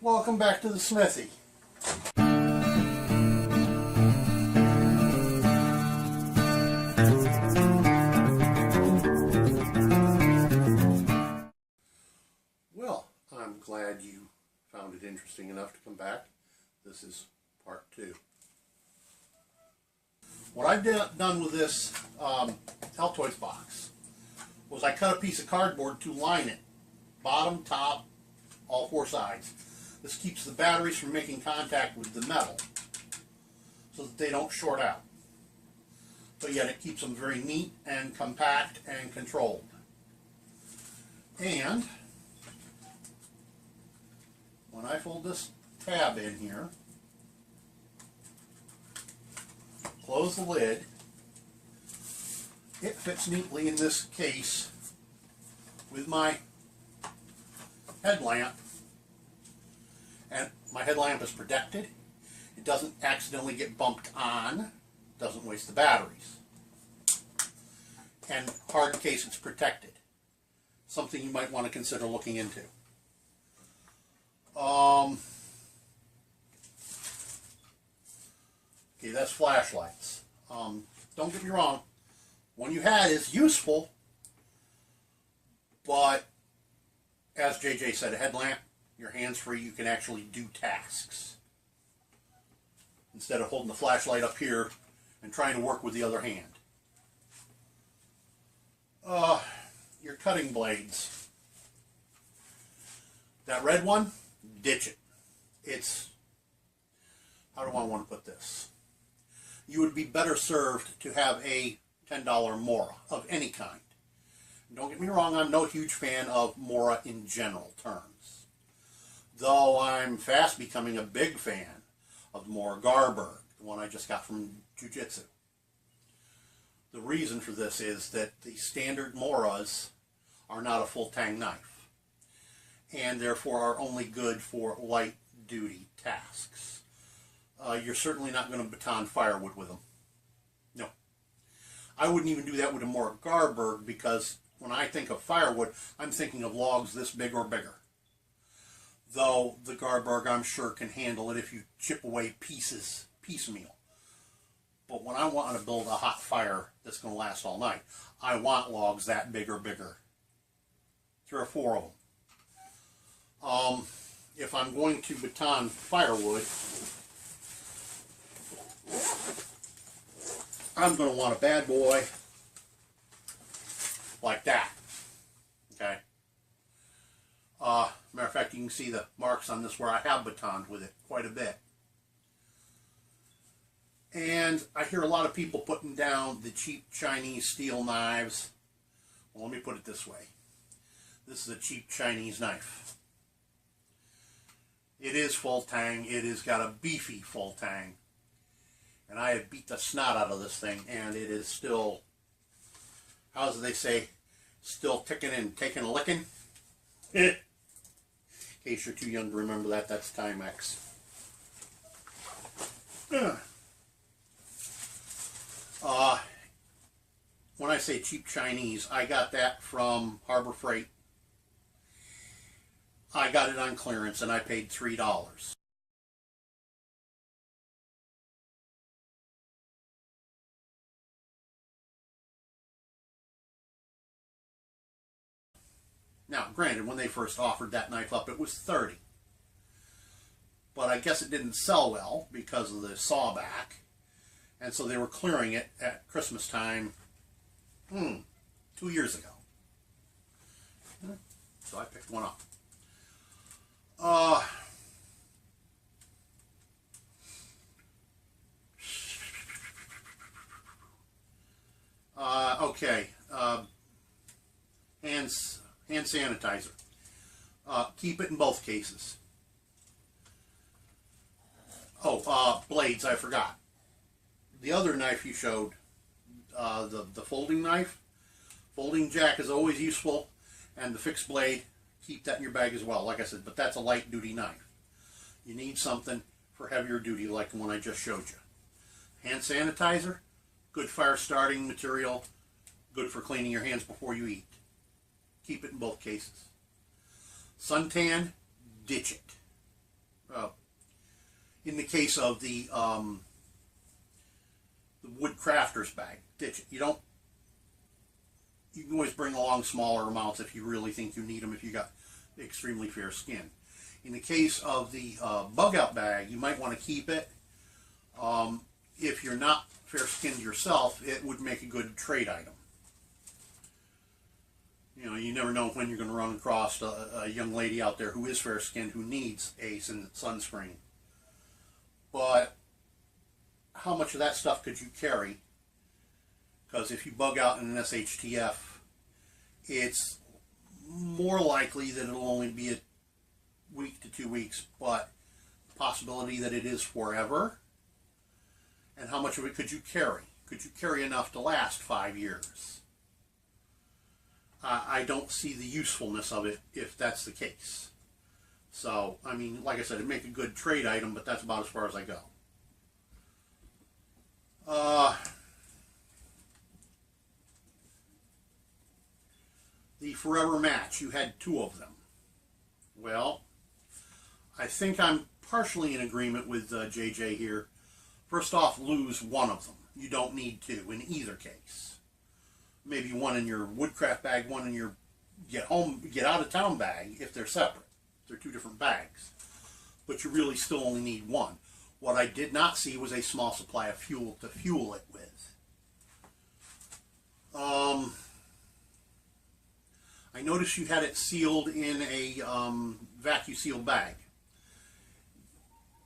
Welcome back to the smithy. Well, I'm glad you found it interesting enough to come back. This is part 2. What I've done with this Altoids box was I cut a piece of cardboard to line it, bottom, top, all 4 sides. This keeps the batteries from making contact with the metal so that they don't short out. But yet it keeps them very neat and compact and controlled. And when I fold this tab in here, close the lid, it fits neatly in this case with my headlamp. And my headlamp is protected. It doesn't accidentally get bumped on. Doesn't waste the batteries. And hard case, it's protected. Something you might want to consider looking into. Okay, that's flashlights. Don't get me wrong. One you had is useful, but as JJ said, a headlamp, your hands free, you can actually do tasks instead of holding the flashlight up here and trying to work with the other hand. Your cutting blades. That red one, ditch it. It's, how do I want to put this? You would be better served to have a $10 Mora of any kind. Don't get me wrong, I'm no huge fan of Mora in general terms. Though I'm fast becoming a big fan of the Mora Garberg, the one I just got from Jiu-Jitsu. The reason for this is that the standard Moras are not a full-tang knife, and therefore are only good for light-duty tasks. You're certainly not going to baton firewood with them. No. I wouldn't even do that with a Mora Garberg, because when I think of firewood, I'm thinking of logs this big or bigger. Though the Garberg, I'm sure, can handle it if you chip away pieces, piecemeal. But when I want to build a hot fire that's going to last all night, I want logs that big or bigger. 3 or 4 of them. If I'm going to baton firewood, I'm going to want a bad boy like that. Okay? Matter of fact, you can see the marks on this where I have batoned with it quite a bit. And I hear a lot of people putting down the cheap Chinese steel knives. Well, let me put it this way. This is a cheap Chinese knife. It is full tang. It has got a beefy full tang. And I have beat the snot out of this thing, and it is still, how do they say, still ticking and taking a licking. In case you're too young to remember that, that's Timex. When I say cheap Chinese, I got that from Harbor Freight. I got it on clearance and I paid $3. Now, granted, when they first offered that knife up, it was $30. But I guess it didn't sell well because of the sawback. And so they were clearing it at Christmas time 2 years ago. So I picked one up. Okay. Hand sanitizer. Keep it in both cases. Oh, blades, I forgot. The other knife you showed, the folding knife, folding jack is always useful, and the fixed blade, keep that in your bag as well, like I said, but that's a light duty knife. You need something for heavier duty like the one I just showed you. Hand sanitizer, good fire starting material, good for cleaning your hands before you eat. Keep it in both cases. Suntan, ditch it. In the case of the wood crafter's bag, ditch it. You can always bring along smaller amounts if you really think you need them, if you got extremely fair skin. In the case of the bug out bag, you might want to keep it. If you're not fair skinned yourself, it would make a good trade item. You know, you never know when you're going to run across a young lady out there who is fair skinned who needs a sunscreen. But how much of that stuff could you carry? Because if you bug out in an SHTF, it's more likely that it'll only be a week to 2 weeks, but the possibility that it is forever. And how much of it could you carry? Could you carry enough to last 5 years? I don't see the usefulness of it if that's the case. So, I mean, like I said, it'd make a good trade item, but that's about as far as I go. The Forever Match, you had 2 of them. Well, I think I'm partially in agreement with JJ here. First off, lose 1 of them. You don't need 2 in either case. Maybe 1 in your woodcraft bag, 1 in your get out of town bag if they're separate. They're 2 different bags. But you really still only need 1. What I did not see was a small supply of fuel to fuel it with. I noticed you had it sealed in a vacuum sealed bag.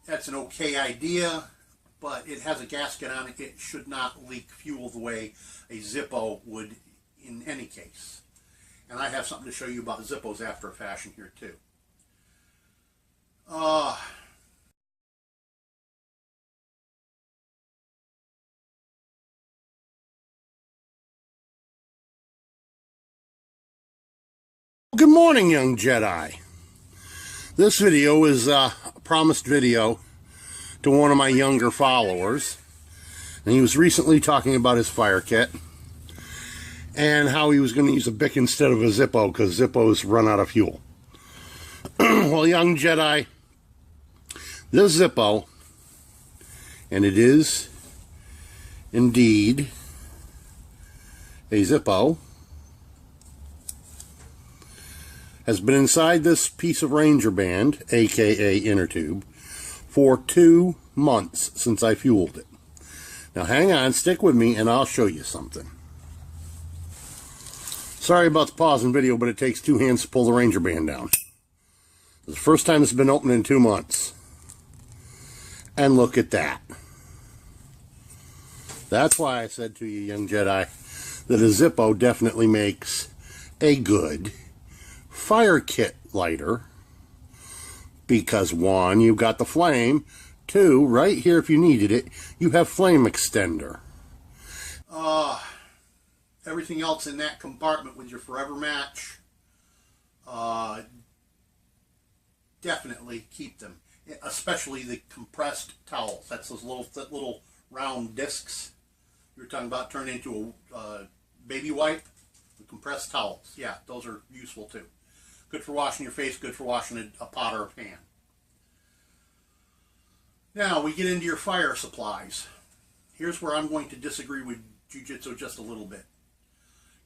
That's an okay idea, but it has a gasket on it. It should not leak fuel the way a Zippo would in any case. And I have something to show you about Zippos after a fashion here too. Good morning, young Jedi. This video is a promised video to one of my younger followers. And he was recently talking about his fire kit and how he was going to use a Bic instead of a Zippo because Zippos run out of fuel. Well, young Jedi, this Zippo, and it is indeed a Zippo, has been inside this piece of Ranger band, aka inner tube, for 2 months since I fueled it. Now hang on, stick with me, and I'll show you something. Sorry about the pause in video, but it takes 2 hands to pull the Ranger band down. It's the first time it's been opened in 2 months. And look at that. That's why I said to you, young Jedi, that a Zippo definitely makes a good fire kit lighter. Because 1, you've got the flame. 2, right here if you needed it, you have flame extender. Everything else in that compartment with your Forever Match, definitely keep them. Especially the compressed towels. That's those little round discs you were talking about turning into a baby wipe. The compressed towels. Yeah, those are useful too. Good for washing your face, good for washing a pot or a pan. Now, we get into your fire supplies. Here's where I'm going to disagree with Jiu-Jitsu just a little bit.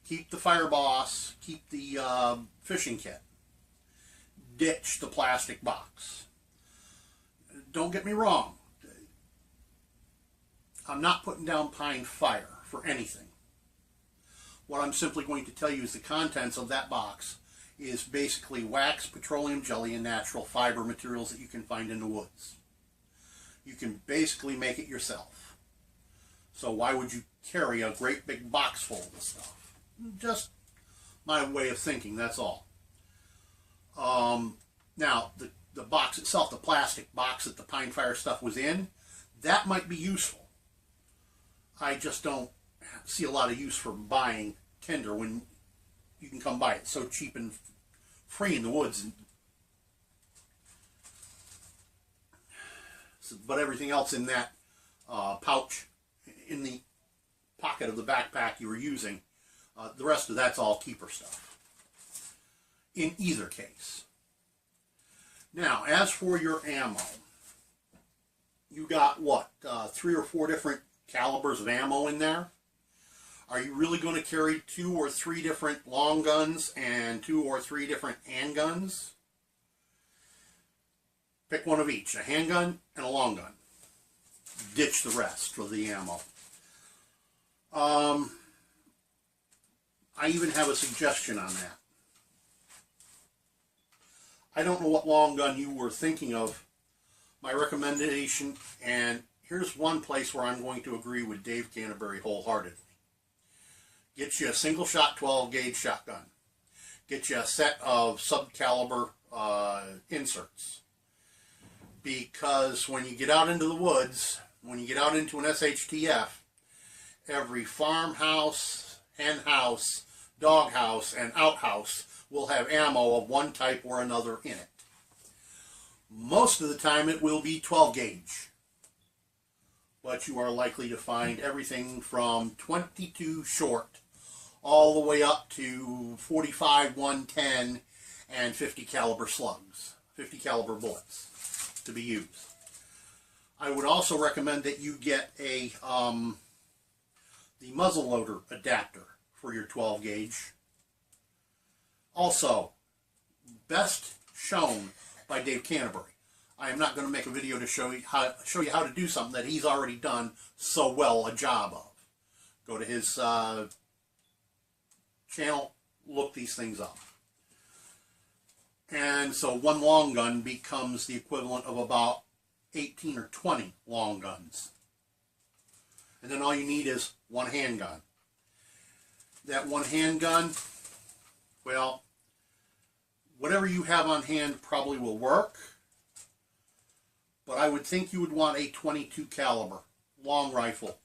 Keep the Fire Boss, keep the fishing kit. Ditch the plastic box. Don't get me wrong. I'm not putting down pine fire for anything. What I'm simply going to tell you is the contents of that box is basically wax, petroleum jelly, and natural fiber materials that you can find in the woods. You can basically make it yourself. So why would you carry a great big box full of stuff? Just my way of thinking, that's all. Now, the box itself, the plastic box that the pine fire stuff was in, that might be useful. I just don't see a lot of use for buying tinder when you can come by it so cheap and free in the woods. But everything else in that pouch, in the pocket of the backpack you were using, the rest of that's all keeper stuff. In either case. Now, as for your ammo, You got what, 3 or 4 different calibers of ammo in there? Are you really going to carry 2 or 3 different long guns and 2 or 3 different handguns? Pick one of each, a handgun and a long gun. Ditch the rest for the ammo. I even have a suggestion on that. I don't know what long gun you were thinking of. My recommendation, and here's one place where I'm going to agree with Dave Canterbury wholeheartedly. Get you a single shot 12 gauge shotgun. Get you a set of sub-caliber inserts. Because when you get out into the woods, when you get out into an SHTF, every farmhouse, hen house, dog house, and outhouse will have ammo of one type or another in it. Most of the time it will be 12 gauge. But you are likely to find everything from 22 short all the way up to 45, 110, and 50 caliber slugs, 50 caliber bullets to be used. I would also recommend that you get a the muzzle loader adapter for your 12 gauge. Also, best shown by Dave Canterbury. I am not going to make a video to show you how to do something that he's already done so well a job of. Go to his channel, look these things up. And so one long gun becomes the equivalent of about 18 or 20 long guns. And then all you need is one handgun. That one handgun, well, whatever you have on hand probably will work. But I would think you would want a 22 caliber long rifle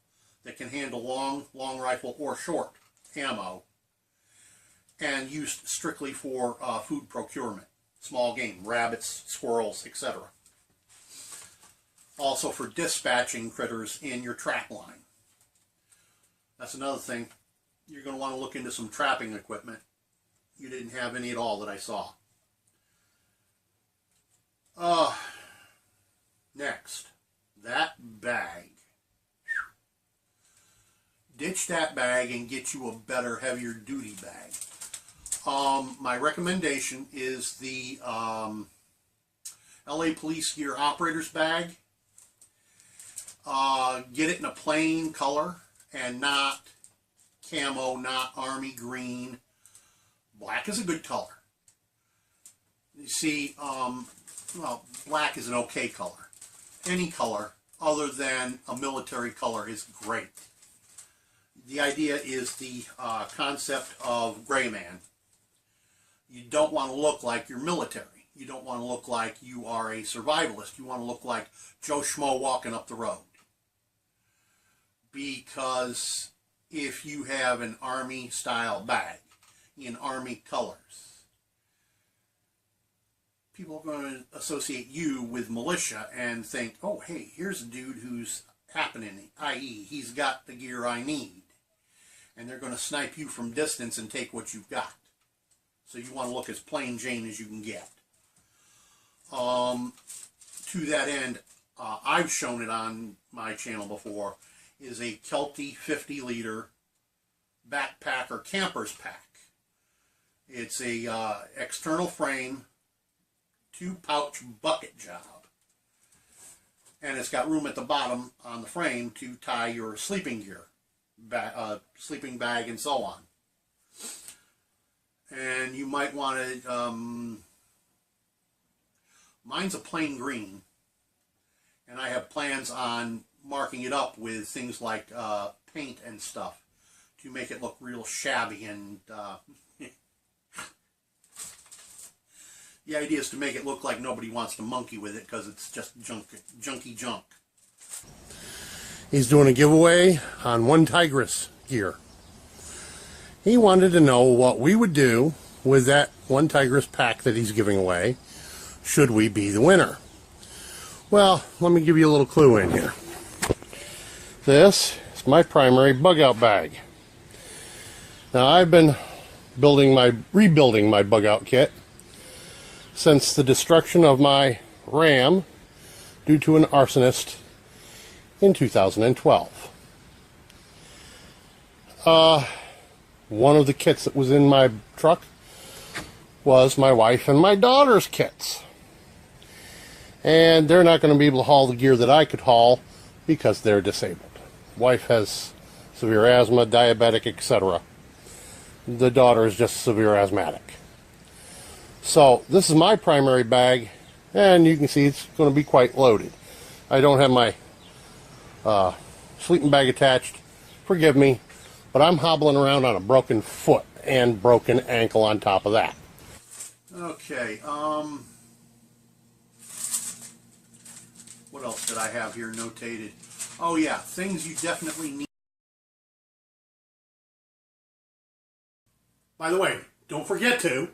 that can handle long rifle or short ammo, and used strictly for food procurement, small game, rabbits, squirrels, etc. Also for dispatching critters in your trap line. That's another thing. You're going to want to look into some trapping equipment. You didn't have any at all that I saw. Next, that bag. Ditch that bag and get you a better, heavier duty bag. My recommendation is the LA Police Gear Operator's Bag. Get it in a plain color and not camo, not army green. Black is a good color. You see, well, black is an okay color. Any color other than a military color is great. The idea is the concept of gray man. You don't want to look like you're military. You don't want to look like you are a survivalist. You want to look like Joe Schmo walking up the road. Because if you have an army style bag in army colors, people are going to associate you with militia and think, oh, hey, here's a dude who's happening, i.e., he's got the gear I need. And they're going to snipe you from distance and take what you've got. So you want to look as plain Jane as you can get. To that end, I've shown it on my channel before, is a Kelty 50-liter backpack or camper's pack. It's a external frame, 2-pouch bucket job. And it's got room at the bottom on the frame to tie your sleeping gear, sleeping bag, and so on. And you might want to, mine's a plain green, and I have plans on marking it up with things like paint and stuff to make it look real shabby. And the idea is to make it look like nobody wants to monkey with it because it's just junky junk. He's doing a giveaway on one Tigris gear. He wanted to know what we would do with that one Tigris pack that he's giving away should we be the winner. Well, let me give you a little clue in here. This is my primary bug out bag. Now I've been rebuilding my bug out kit since the destruction of my Ram due to an arsonist in 2012. One of the kits that was in my truck was my wife and my daughter's kits. And they're not going to be able to haul the gear that I could haul because they're disabled. Wife has severe asthma, diabetic, etc. The daughter is just severe asthmatic. So this is my primary bag, and you can see it's going to be quite loaded. I don't have my sleeping bag attached. Forgive me, but I'm hobbling around on a broken foot and broken ankle on top of that. Okay, what else did I have here notated? Oh yeah, things you definitely need. By the way, don't forget to